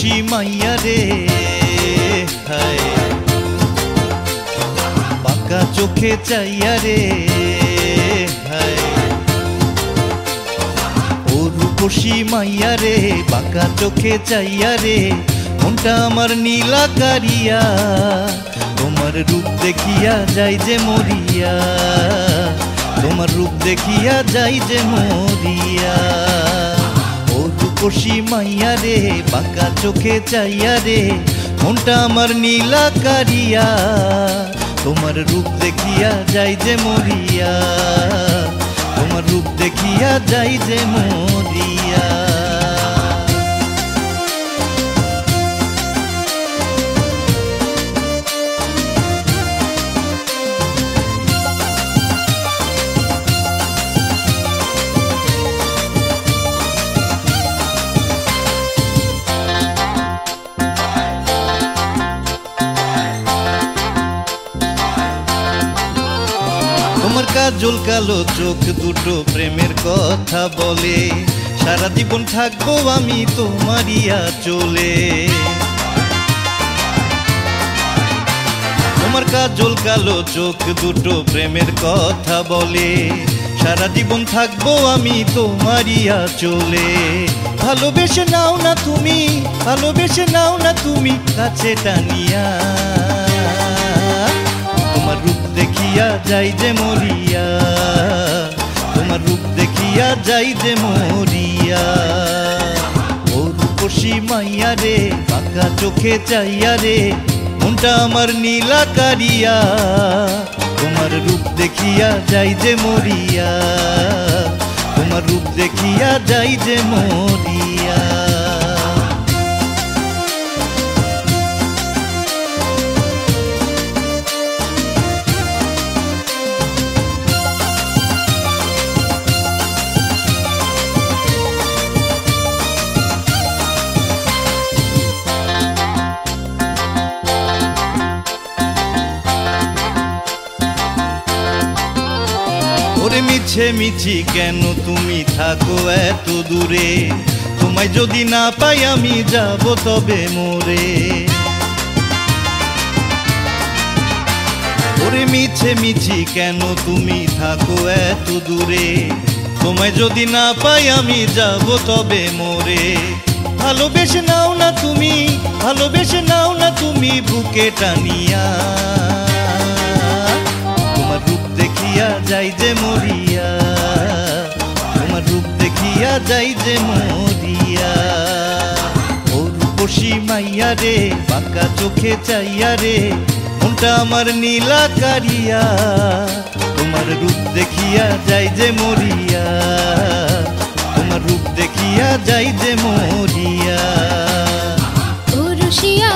রূপসী মাইয়া রে হায় বাঁকা চোখে চাইয়া রে হায় ও রূপসী মাইয়া রে বাঁকা চোখে চাইয়া রে মনটা আমার নীলা কারিয়া তোমার রূপ দেখিয়া যাই যে মরিয়া তোমার রূপ দেখিয়া যাই যে মরিয়া ও রূপসী মাইয়া রে বাঁকা চোখে চাইয়া রে মনটা আমার নীলা কারিয়া তোমার রূপ দেখিয়া যাই যে মরিয়া তোমার রূপ দেখিয়া যাই যে মরিয়া তোমার কাজল কালো চোখ দুটো প্রেমের কথা বলে সারা জীবন থাকবো আমি তোমারই আঁচলে তোমার কাজল কালো চোখ দুটো প্রেমের কথা বলে সারা জীবন থাকবো আমি তোমারই আঁচলে ভালোবেসে নাও না তুমি ভালোবেসে নাও না তুমি কাছে টানিয়া তোমার রূপ দেখিয়া যাই যে মরিয়া তোমার রূপ দেখিয়া যাই যে মরিয়া ও রূপসী মাইয়া রে বাঁকা চোখে চাইয়া রে মনটা আমার নীলা কারিয়া তোমার রূপ দেখিয়া যাই যে মরিয়া তোমার রূপ দেখিয়া যাই যে মরিয়া ওরে মিছে মিছি কেন তুমি থাকো এত দূরে তোমায় যদি না পাই আমি যাব তবে মরে ওরে মিছে মিছি কেন তুমি থাকো এত দূরে তোমায় যদি না পাই আমি যাব তবে মরে ভালোবেসে নাও না তুমি ভালোবেসে নাও না তুমি বুকে টানিয়া তোমার রূপ দেখিয়া যাই যে মরিয়া তোমার রূপ দেখিয়া যাই যে মরিয়া ও রূপসী মাইয়া রে বাঁকা চোখে চাইয়া রে মনটা আমার নীলা কারিয়া তোমার রূপ দেখিয়া যাই যে মরিয়া তোমার রূপ দেখিয়া যাই যে মরিয়া ও রসিয়া